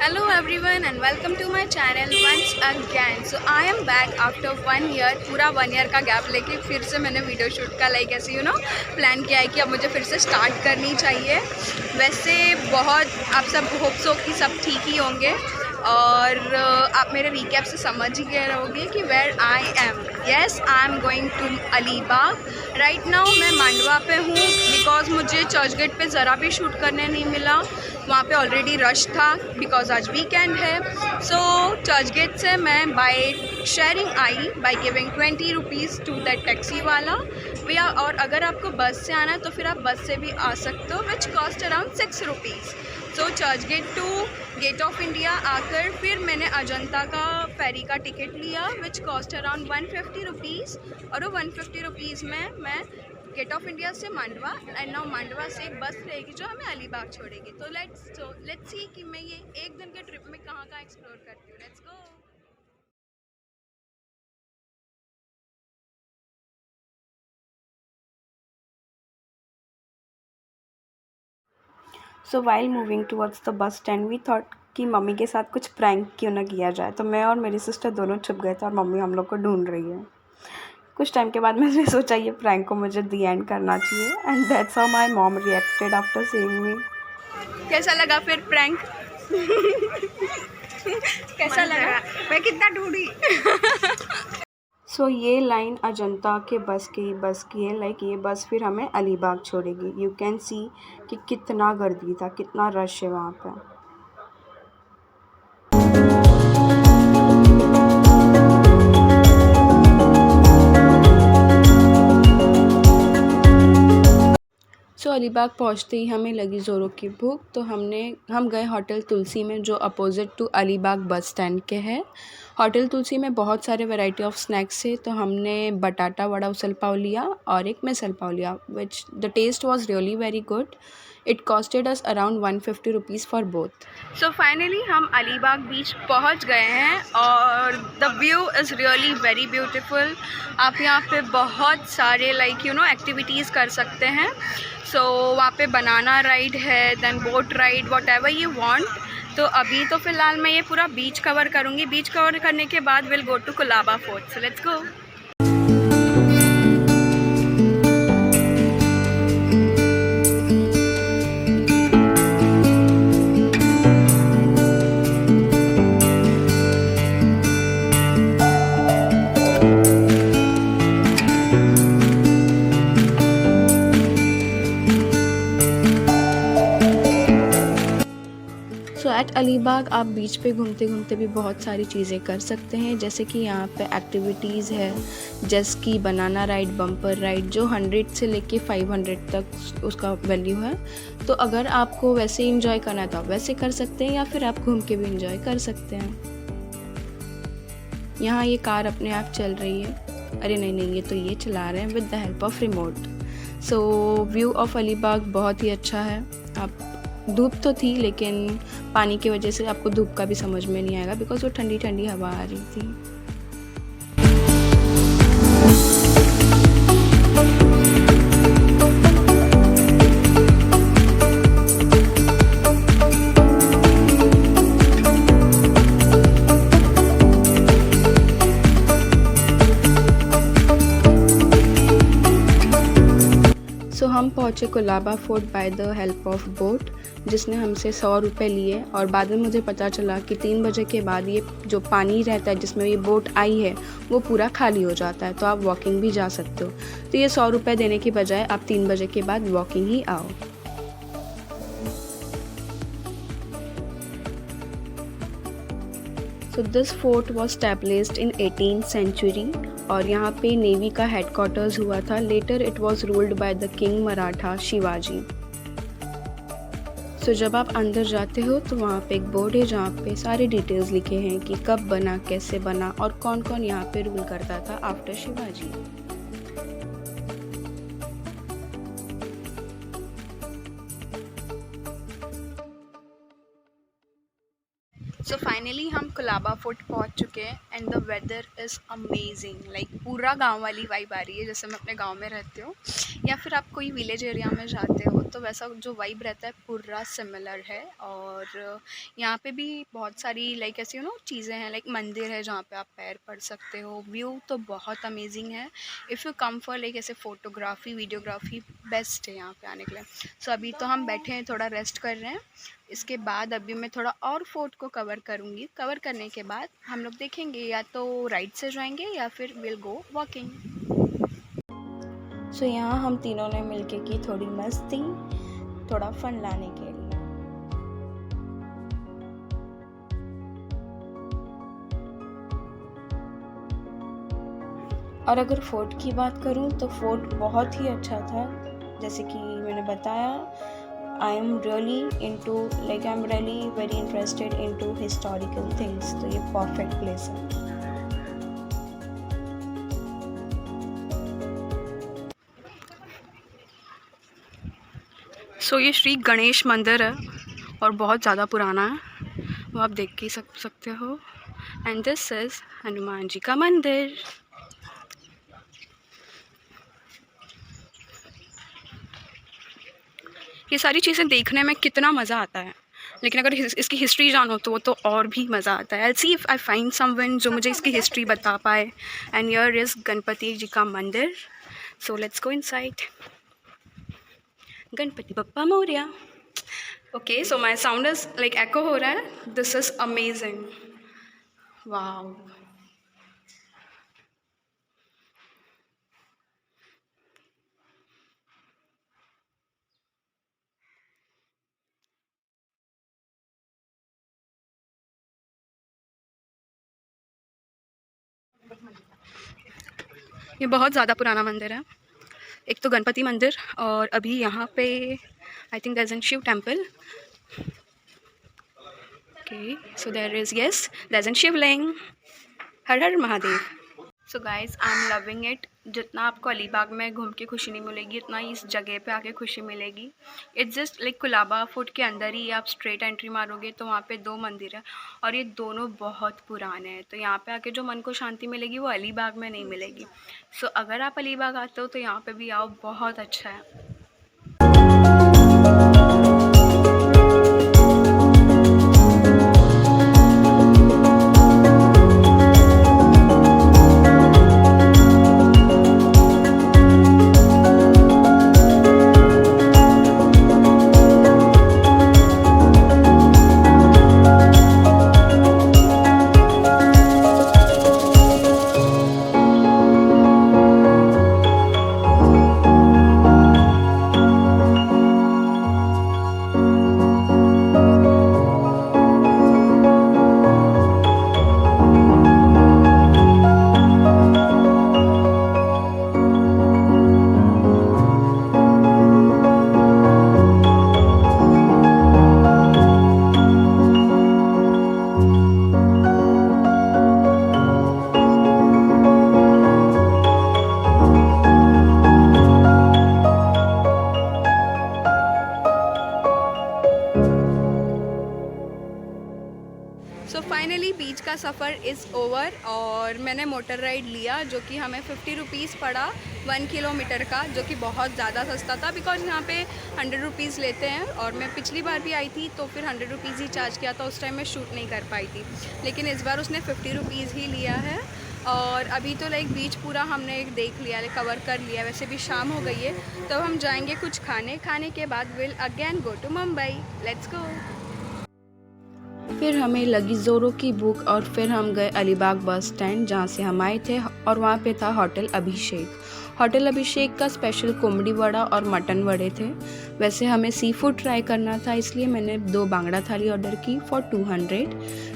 Hello everyone and welcome to my channel once again. So I am back after 1 year. पूरा 1 year का gap लेके फिर से मैंने वीडियो शूट का लाइक ऐसे प्लान किया है कि अब मुझे फिर से स्टार्ट करनी चाहिए. वैसे बहुत आप सब होप्स हो कि सब ठीक ही होंगे और आप मेरे रीकैप से समझ ही गए रहोगे कि where I am. Yes, I am going to Alibaug. Right now मैं मांडवा पे हूँ बिकॉज मुझे चर्चगेट पे ज़रा भी शूट करने नहीं मिला. वहाँ पे ऑलरेडी रश था बिकॉज आज वीकेंड है. सो चर्चगेट से मैं by sharing I by giving 20 rupees to that taxi वाला भैया. और अगर आपको बस से आना है तो फिर आप बस से भी आ सकते हो which cost around 6 rupees. So Churchgate to gate of India आकर फिर मैंने अजंता का फेरी का टिकट लिया विच कॉस्ट अराउंड 150 रुपीज़. और वो 150 रुपीज़ में मैं गेट ऑफ इंडिया से मांडवा एंड नाउ मांडवा से एक बस रहेगी जो हमें अलीबाग छोड़ेगी. तो लेट्स सी कि मैं ये एक दिन के ट्रिप में कहाँ कहाँ एक्सप्लोर करती हूँ. Let's go. So while moving towards the bus stand we thought कि मम्मी के साथ कुछ प्रैंक क्यों ना किया जाए. तो मैं और मेरी सिस्टर दोनों छुप गए थे और मम्मी हम लोग को ढूंढ रही है. कुछ टाइम के बाद मैंने सोचा ये प्रैंक को मुझे दी एंड करना चाहिए and that's how my mom reacted after seeing मी. कैसा लगा फिर प्रैंक? कैसा लगा? मैं कितना ढूंढी. सो ये लाइन अजंता के बस की है. लाइक ये बस फिर हमें अलीबाग छोड़ेगी. यू कैन सी कि कितना गर्दी था, कितना रश है वहाँ पे. सो अलीबाग पहुँचते ही हमें लगी ज़ोरों की भूख. तो हम गए होटल तुलसी में जो opposite to Alibag bus stand के है. होटल तुलसी में बहुत सारे वैरायटी ऑफ स्नैक्स है. तो हमने बटाटा वड़ा उसल पाव लिया और एक मिसल पाव लिया which the taste was really very good. It costed us around 150 rupees for both. So finally हम अलीबाग बीच पहुंच गए हैं और the view is really very beautiful. आप यहाँ पे बहुत सारे एक्टिविटीज़ कर सकते हैं. सो वहाँ पे बनाना राइड है, then boat ride, whatever you want. तो अभी तो फ़िलहाल मैं ये पूरा बीच कवर करूँगी. बीच कवर करने के बाद will go to Kolaba fort. So let's go. So at Alibaug आप बीच पे घूमते घूमते भी बहुत सारी चीज़ें कर सकते हैं. जैसे कि यहाँ पे एक्टिविटीज़ है जैसे कि बनाना राइड, बम्पर राइड जो 100 से लेके 500 तक उसका वैल्यू है. तो अगर आपको वैसे ही इंजॉय करना है तो आप वैसे कर सकते हैं या फिर आप घूम के भी इंजॉय कर सकते हैं. यहाँ ये कार अपने आप चल रही है. अरे नहीं, ये तो ये चला रहे हैं with the help of remote. So view of Alibag बहुत ही अच्छा है. आप धूप तो थी लेकिन पानी की वजह से आपको धूप का भी समझ में नहीं आएगा बिकॉज वो ठंडी ठंडी हवा आ रही थी. सो हम पहुँचे Kolaba fort by the help of boat जिसने हमसे 100 रुपये लिए. और बाद में मुझे पता चला कि 3 बजे के बाद ये जो पानी रहता है जिसमें ये बोट आई है वो पूरा खाली हो जाता है. तो आप वॉकिंग भी जा सकते हो. तो ये 100 रुपये देने की बजाय आप 3 बजे के बाद वॉकिंग ही आओ. So this fort was established in 18th century और यहाँ पे नेवी का हेडक्वार्टर्स हुआ था. Later it was ruled by the king Maratha Shivaji. So जब आप अंदर जाते हो तो वहाँ पे एक बोर्ड है जहाँ पे सारे डिटेल्स लिखे हैं कि कब बना, कैसे बना और कौन कौन यहाँ पे रूल करता था आफ्टर शिवाजी. सो फाइनली हम कुलाबा फोर्ट पहुंच चुके हैं and the weather is amazing. Like पूरा गांव वाली वाइब आ रही है, जैसे मैं अपने गांव में रहती हूँ या फिर आप कोई विलेज एरिया में जाते हो तो वैसा जो वाइब रहता है पूरा सिमिलर है। और यहाँ पे भी बहुत सारी लाइक ऐसी चीज़ें हैं, लाइक मंदिर है जहाँ पे आप पैर पड़ सकते हो। व्यू तो बहुत अमेजिंग है। If you come for like ऐसे फ़ोटोग्राफी वीडियोग्राफी बेस्ट है यहाँ पे आने के लिए। सो अभी तो हम बैठे हैं, थोड़ा रेस्ट कर रहे हैं। इसके बाद अभी मैं थोड़ा और फोर्ट को कवर करूँगी। कवर करने के बाद हम लोग देखेंगे या तो राइड से जाएंगे या फिर विल गो वॉकिंग। सो यहाँ हम तीनों ने मिलके की थोड़ी मस्ती, थोड़ा फन लाने के लिए। और अगर फोर्ट की बात करूँ तो फोर्ट बहुत ही अच्छा था। जैसे कि मैंने बताया, I am really very interested into historical things, तो ये परफेक्ट प्लेस है। सो ये श्री गणेश मंदिर है और बहुत ज़्यादा पुराना है, वो आप देख के सकते हो। And this is Hanuman ji का मंदिर। ये सारी चीज़ें देखने में कितना मज़ा आता है, लेकिन अगर इसकी हिस्ट्री जानो तो वो तो और भी मज़ा आता है। I see if I find someone जो मुझे इसकी हिस्ट्री बता पाए। And here is Ganpati ji का मंदिर। So let's go inside. Ganpati Bappa Morya. Okay, so my sound is like echo हो रहा है। This is amazing, wow. ये बहुत ज़्यादा पुराना मंदिर है। एक तो गणपति मंदिर, और अभी यहाँ पे I think there is an Shiv temple. Okay, so there is there is an Shivling. हर हर Mahadev. So guys, I am loving it. जितना आपको अलीबाग में घूम के खुशी नहीं मिलेगी, इतना इस जगह पे आके खुशी मिलेगी। It's just like Kolaba fort के अंदर ही आप स्ट्रेट एंट्री मारोगे तो वहाँ पे 2 मंदिर है और ये दोनों बहुत पुराने हैं। तो यहाँ पे आके जो मन को शांति मिलेगी वो अलीबाग में नहीं मिलेगी। सो अगर आप अलीबाग आते हो तो यहाँ पे भी आओ, बहुत अच्छा है। सो फाइनली बीच का सफ़र इज़ ओवर और मैंने मोटर राइड लिया जो कि हमें 50 रुपीज़ पड़ा 1 किलोमीटर का, जो कि बहुत ज़्यादा सस्ता था बिकॉज यहाँ पे 100 रुपीज़ लेते हैं। और मैं पिछली बार भी आई थी तो फिर 100 रुपीज़ ही चार्ज किया था, उस टाइम मैं शूट नहीं कर पाई थी, लेकिन इस बार उसने 50 रुपीज़ ही लिया है। और अभी तो लाइक बीच पूरा हमने देख लिया, कवर कर लिया। वैसे भी शाम हो गई है तो हम जाएंगे कुछ खाने के बाद will again go to Mumbai. Let's go. फिर हमें लगी ज़ोरों की भूख और फिर हम गए अलीबाग बस स्टैंड जहाँ से हम आए थे, और वहाँ पे था होटल अभिषेक। होटल अभिषेक का स्पेशल कोमड़ी वड़ा और मटन वड़े थे। वैसे हमें सी फूड ट्राई करना था, इसलिए मैंने 2 बांगड़ा थाली ऑर्डर की फॉर 200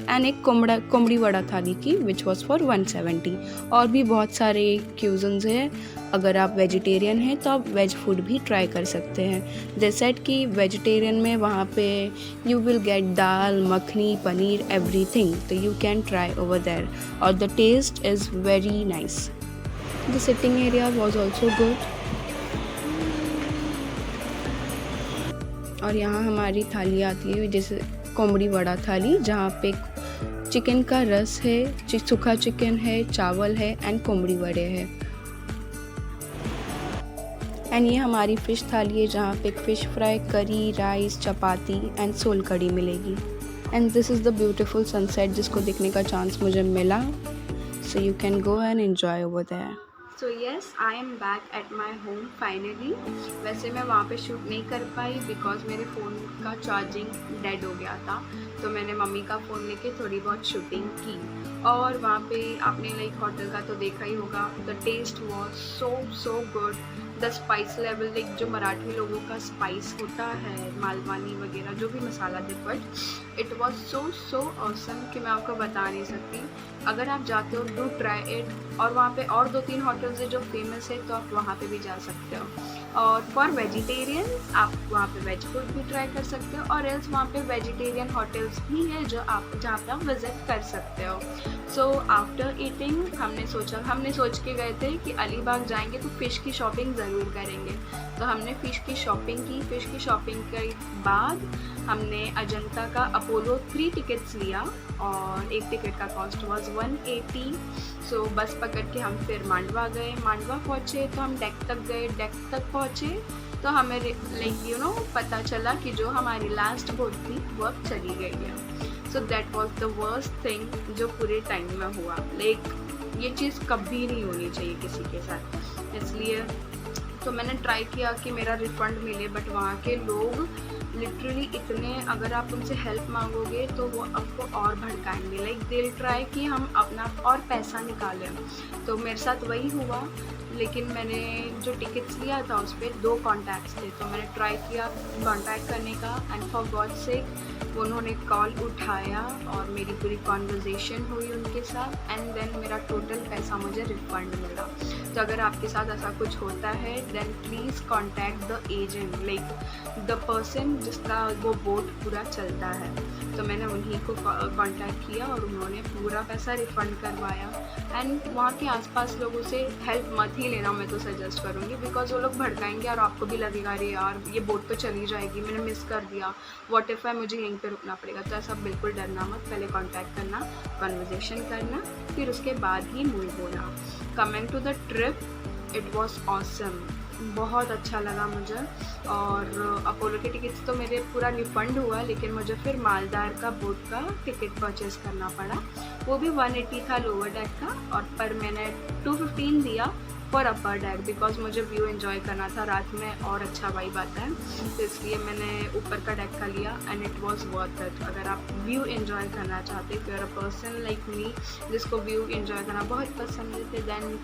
एंड एक कोमड़ी वड़ा थाली की विच वॉज फॉर 170। और भी बहुत सारे क्यूजन्स हैं। अगर आप वेजिटेरियन हैं तो आप वेज फूड भी ट्राई कर सकते हैं। दे सेड कि वेजिटेरियन में वहाँ पे you will get dal, makhani, paneer, everything, तो you can try over there और the taste is very nice. The sitting area was also good. और यहाँ हमारी थाली आती है जैसे कोमड़ी वड़ा थाली, जहाँ पे चिकन का रस है, सूखा चिकन है, चावल है एंड कोमड़ी वड़े है। एंड ये हमारी फ़िश थाली है जहाँ पे fish fry, curry, rice, chapati and sol kadhi मिलेगी। And this is the beautiful sunset जिसको देखने का चांस मुझे मिला, so you can go and enjoy over there. So yes, I am back at my home finally. वैसे मैं वहाँ पे शूट नहीं कर पाई बिकॉज मेरे फ़ोन का चार्जिंग डेड हो गया था, तो मैंने मम्मी का फ़ोन लेके थोड़ी बहुत शूटिंग की। और वहाँ पे आपने लाइक होटल का तो देखा ही होगा, the taste was so good. The spice level, like जो मराठी लोगों का स्पाइस होता है, मालवानी वगैरह जो भी मसाला दे, but it was so awesome कि मैं आपको बता नहीं सकती। अगर आप जाते हो डू ट्राई इट। और वहाँ पे और 2-3 होटल्स है जो फेमस है, तो आप वहाँ पे भी जा सकते हो। और फॉर वेजिटेरियन आप वहाँ पे वेज फूड भी ट्राई कर सकते हो, और एल्स वहाँ पे वेजिटेरियन होटल्स भी है जो आप जहाँ पे आप विज़िट कर सकते हो। सो आफ्टर ईटिंग हमने सोच के गए थे कि अलीबाग जाएंगे तो फ़िश की शॉपिंग ज़रूर करेंगे। तो हमने फ़िश की शॉपिंग की। फ़िश की शॉपिंग के बाद हमने अजंता का अपोलो 3 टिकट्स लिया और एक टिकट का कॉस्ट वाज 180। सो बस पकड़ के हम फिर मांडवा गए। मांडवा पहुँचे तो हम डेक तक गए। डेक तक पहुँचे तो हमें लाइक पता चला कि जो हमारी लास्ट बोट थी वो अब चली गई है। So that was the worst thing जो पूरे टाइम में हुआ। लाइक ये चीज़ कभी नहीं होनी चाहिए किसी के साथ, इसलिए तो मैंने ट्राई किया कि मेरा रिफ़ंड मिले, बट वहाँ के लोग लिटरली इतने, अगर आप उनसे हेल्प मांगोगे तो वो आपको और भड़काएंगे। लाइक दे ट्राई कि हम अपना और पैसा निकालें। तो मेरे साथ वही हुआ, लेकिन मैंने जो टिकट्स लिया था उस पर 2 कॉन्टैक्ट्स थे, तो मैंने ट्राई किया कांटेक्ट करने का, एंड फॉर गॉड सेक उन्होंने कॉल उठाया और मेरी पूरी कॉन्वर्जेसन हुई उनके साथ, एंड देन मेरा टोटल पैसा मुझे रिफ़ंड मिला। तो अगर आपके साथ ऐसा कुछ होता है then please contact the agent, like the person जिसका वो बोट पूरा चलता है। तो मैंने उन्हीं को कांटेक्ट किया और उन्होंने पूरा पैसा रिफ़ंड करवाया। एंड वहाँ के आसपास लोगों से हेल्प मत ही लेना, मैं तो सजेस्ट करूँगी, बिकॉज वो लोग भड़काएंगे और आपको भी लगेगा अरे यार ये बोट तो चली जाएगी, मैंने मिस कर दिया, व्हाट इफ़ है मुझे यहीं पे रुकना पड़ेगा। तो ऐसा बिल्कुल डरना मत, पहले कांटेक्ट करना, कन्वर्सेशन करना, फिर उसके बाद ही मूव होना। Coming to the trip, it was awesome, बहुत अच्छा लगा मुझे। और अपोलो के टिकट्स तो मेरे पूरा रिफ़ंड हुआ, लेकिन मुझे फिर मालदार का बोट का टिकट परचेज़ करना पड़ा। वो भी 180 था लोअर डेक का, और पर मैंने 215 दिया फॉर अपर डेक, बिकॉज मुझे व्यू एंजॉय करना था, रात में और अच्छा वाइब आता है, तो इसलिए मैंने ऊपर का डेक का लिया, and it was worth it. अगर आप व्यू एंजॉय करना चाहते, if you are a person like me जिसको व्यू एंजॉय करना बहुत पसंद है, then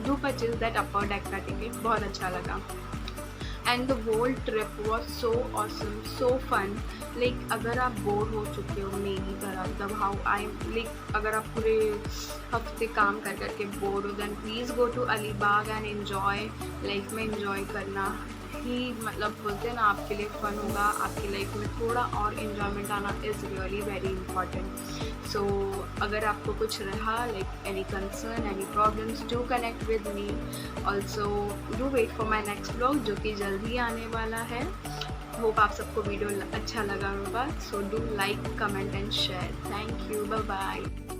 do purchase that upper deck का टिकट, बहुत अच्छा लगा। And the whole trip was so awesome, so fun. Like अगर आप बोर हो चुके हो मेरी तरह, तब हाउ आई लाइक अगर आप पूरे हफ्ते काम कर करके बोर हो, then please go to Alibaug and enjoy. Life में एंजॉय करना ही मतलब बोलते हैं ना, आपके लिए फ़न होगा, आपकी लाइफ में थोड़ा और इन्जॉयमेंट आना is really very important. So अगर आपको कुछ रहा like any concern, any problems, do connect with me. Also do wait for my next blog जो कि जल्द ही आने वाला है। होप आप सबको वीडियो अच्छा लगा होगा। So do like, comment and share. Thank you, bye bye.